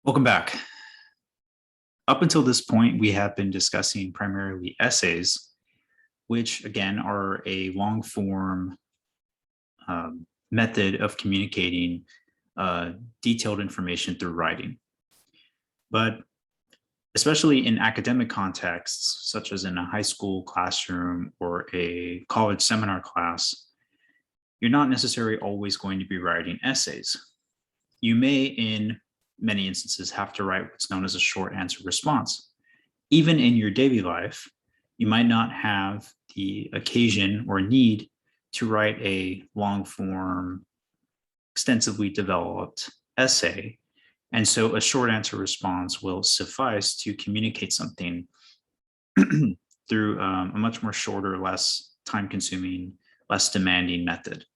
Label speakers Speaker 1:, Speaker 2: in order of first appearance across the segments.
Speaker 1: Welcome back. Up until this point, we have been discussing primarily essays, which again are a long form method of communicating detailed information through writing. But especially in academic contexts, such as in a high school classroom or a college seminar class, you're not necessarily always going to be writing essays. You may, in many instances, have to write what's known as a short answer response. Even in your daily life, you might not have the occasion or need to write a long form, extensively developed essay. And so a short answer response will suffice to communicate something through a much more shorter, less time consuming, less demanding method.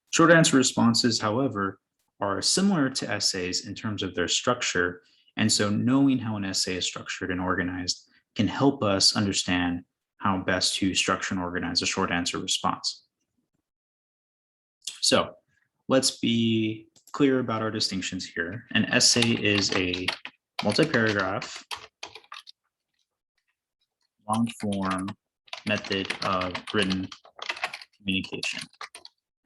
Speaker 1: Short answer responses, however, are similar to essays in terms of their structure. And so knowing how an essay is structured and organized can help us understand how best to structure and organize a short answer response. So let's be clear about our distinctions here. An essay is a multi-paragraph, long form method of written communication.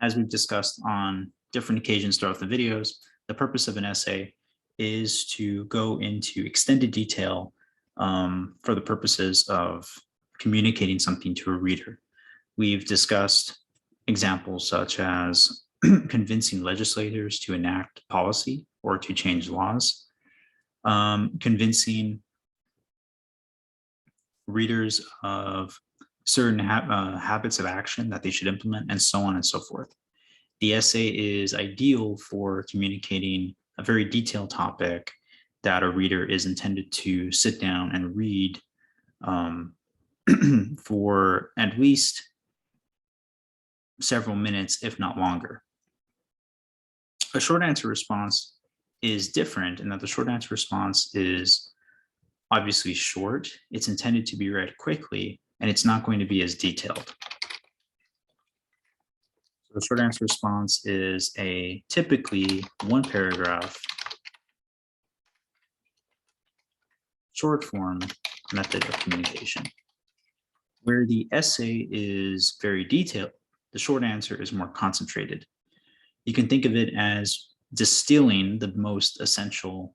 Speaker 1: As we've discussed on different occasions throughout the videos, the purpose of an essay is to go into extended detail for the purposes of communicating something to a reader. We've discussed examples such as convincing legislators to enact policy or to change laws, convincing readers of certain habits of action that they should implement, and so on and so forth. The essay is ideal for communicating a very detailed topic that a reader is intended to sit down and read for at least several minutes, if not longer. A short answer response is different in that the short answer response is obviously short. It's intended to be read quickly, and it's not going to be as detailed. So the short answer response is a typically one paragraph short form method of communication. Where the essay is very detailed, the short answer is more concentrated. You can think of it as distilling the most essential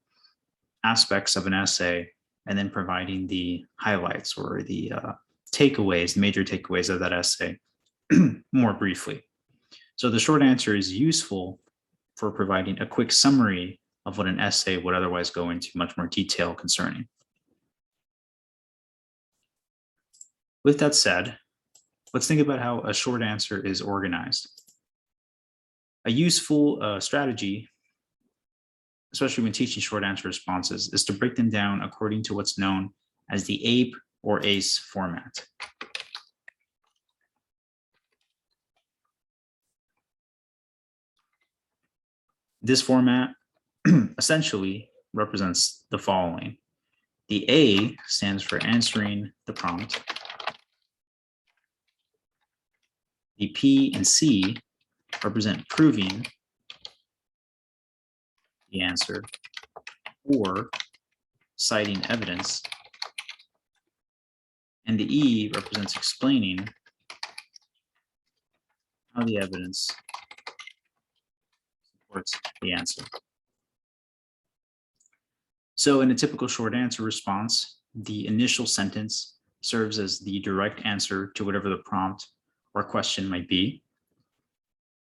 Speaker 1: aspects of an essay and then providing the highlights or the takeaways, the major takeaways of that essay more briefly. So the short answer is useful for providing a quick summary of what an essay would otherwise go into much more detail concerning. With that said, let's think about how a short answer is organized. A useful strategy, especially when teaching short answer responses, is to break them down according to what's known as the APE or ACE format. This format essentially represents the following. The A stands for answering the prompt. The P and C represent proving the answer or citing evidence. And the E represents explaining how the evidence supports the answer. So in a typical short answer response, the initial sentence serves as the direct answer to whatever the prompt or question might be.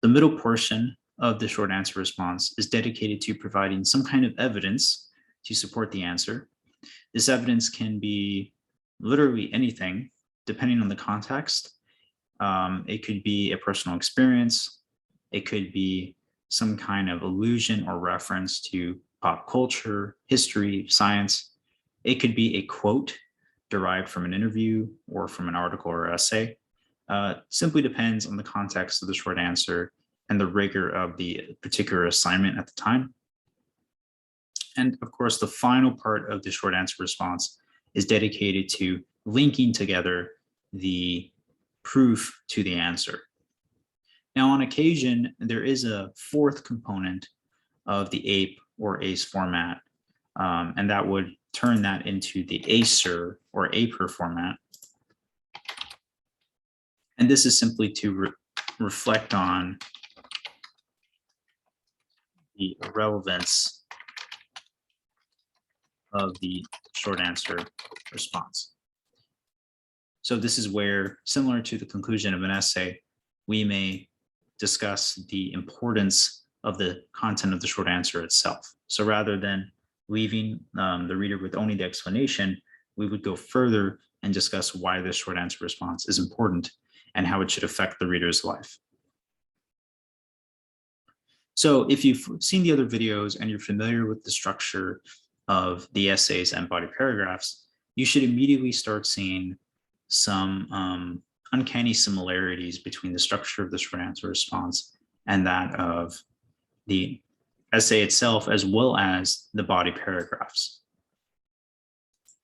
Speaker 1: The middle portion of the short answer response is dedicated to providing some kind of evidence to support the answer. This evidence can be literally anything, depending on the context. It could be a personal experience. It could be some kind of allusion or reference to pop culture, history, science. It could be a quote derived from an interview or from an article or essay. Simply depends on the context of the short answer and the rigor of the particular assignment at the time. And of course, the final part of the short answer response is dedicated to linking together the proof to the answer. Now, on occasion, there is a fourth component of the APE or ACE format. And that would turn that into the ACER or APER format. And this is simply to reflect on the relevance of the short answer response. So this is where, similar to the conclusion of an essay, we may discuss the importance of the content of the short answer itself. So rather than leaving the reader with only the explanation, we would go further and discuss why this short answer response is important and how it should affect the reader's life. So if you've seen the other videos and you're familiar with the structure of the essays and body paragraphs, you should immediately start seeing some uncanny similarities between the structure of the short answer response and that of the essay itself, as well as the body paragraphs.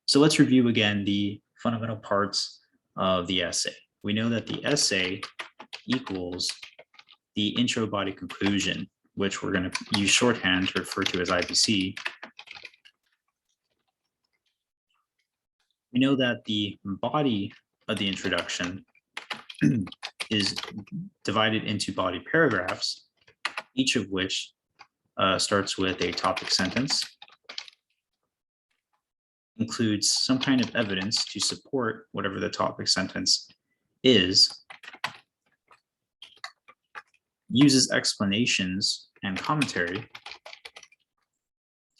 Speaker 1: So let's review again the fundamental parts of the essay. We know that the essay equals the intro, body, conclusion, which we're going to use shorthand to refer to as IBC. We know that the body of the introduction is divided into body paragraphs, each of which starts with a topic sentence, includes some kind of evidence to support whatever the topic sentence is, uses explanations and commentary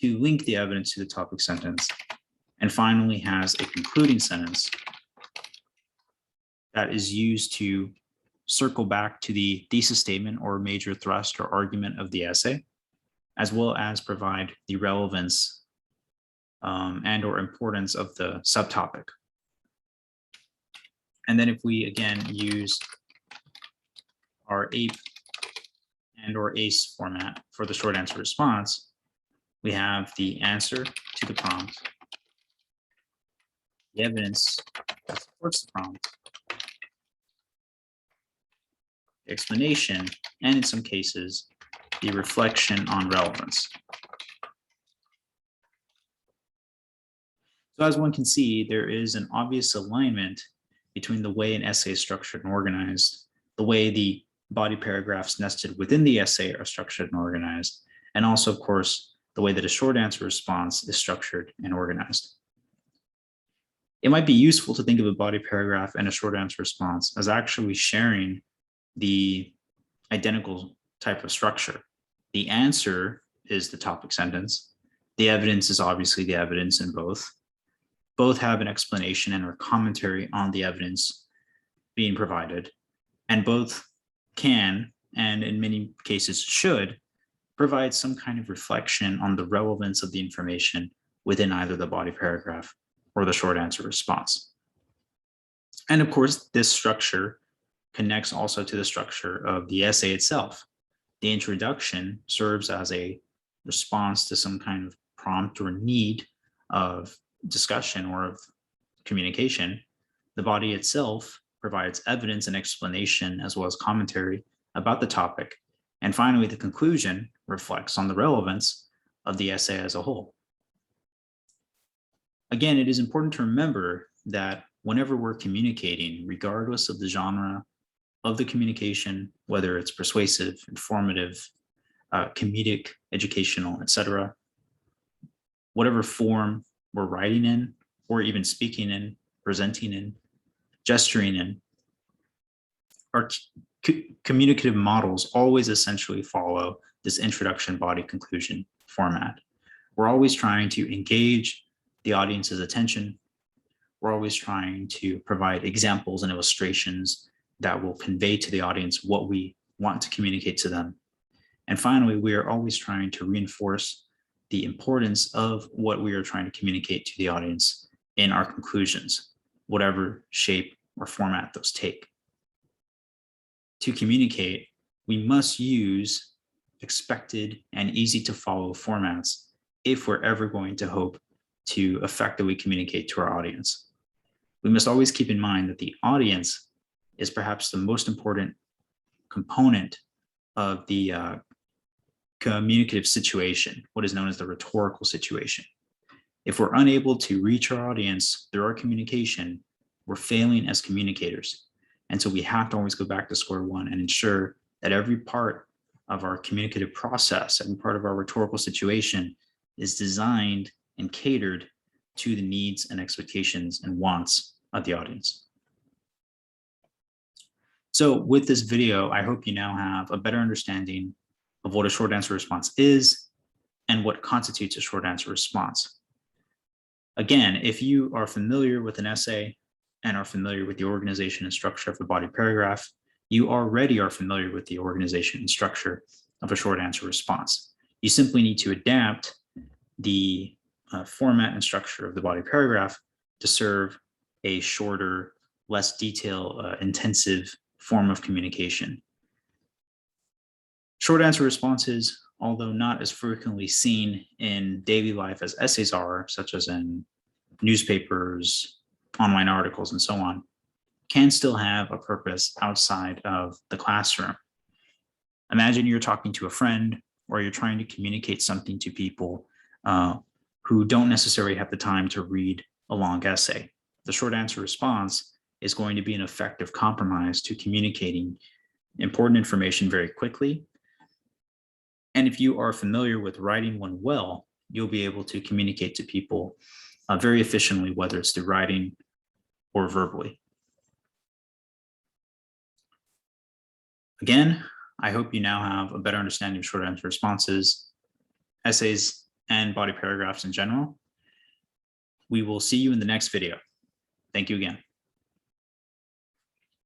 Speaker 1: to link the evidence to the topic sentence, and finally has a concluding sentence that is used to circle back to the thesis statement or major thrust or argument of the essay, as well as provide the relevance and or importance of the subtopic. And then if we again use our APE and or ACE format for the short answer response, we have the answer to the prompt, the evidence that supports the prompt, the explanation, and in some cases, the reflection on relevance. So as one can see, there is an obvious alignment between the way an essay is structured and organized, the way the body paragraphs nested within the essay are structured and organized, and also, of course, the way that a short answer response is structured and organized. It might be useful to think of a body paragraph and a short answer response as actually sharing the identical type of structure. The answer is the topic sentence. The evidence is obviously the evidence in both. Both have an explanation and or commentary on the evidence being provided, and both can, and in many cases should, provide some kind of reflection on the relevance of the information within either the body paragraph or the short answer response. And of course, this structure connects also to the structure of the essay itself. The introduction serves as a response to some kind of prompt or need of discussion or of communication. The body itself provides evidence and explanation as well as commentary about the topic. And finally, the conclusion reflects on the relevance of the essay as a whole. Again, it is important to remember that whenever we're communicating, regardless of the genre of the communication, whether it's persuasive, informative, comedic, educational, etc., whatever form we're writing in, or even speaking in, presenting in, gesturing in, our communicative models always essentially follow this introduction, body, conclusion format. We're always trying to engage the audience's attention. We're always trying to provide examples and illustrations that will convey to the audience what we want to communicate to them. And finally, we are always trying to reinforce the importance of what we are trying to communicate to the audience in our conclusions, whatever shape or format those take. To communicate, we must use expected and easy to follow formats if we're ever going to hope to effectively communicate to our audience. We must always keep in mind that the audience is perhaps the most important component of the communicative situation, what is known as the rhetorical situation. If we're unable to reach our audience through our communication, we're failing as communicators. And so we have to always go back to square one and ensure that every part of our communicative process, every part of our rhetorical situation is designed and catered to the needs and expectations and wants of the audience. So with this video, I hope you now have a better understanding of what a short answer response is and what constitutes a short answer response. Again, if you are familiar with an essay and are familiar with the organization and structure of the body paragraph, you already are familiar with the organization and structure of a short answer response. You simply need to adapt the format and structure of the body paragraph to serve a shorter, less detail intensive form of communication. Short answer responses, although not as frequently seen in daily life as essays are, such as in newspapers, online articles, and so on, can still have a purpose outside of the classroom. Imagine you're talking to a friend or you're trying to communicate something to people who don't necessarily have the time to read a long essay. The short answer response is going to be an effective compromise to communicating important information very quickly. And if you are familiar with writing one well, you'll be able to communicate to people very efficiently, whether it's through writing or verbally. Again, I hope you now have a better understanding of short answer responses, essays, and body paragraphs in general. We will see you in the next video. Thank you again.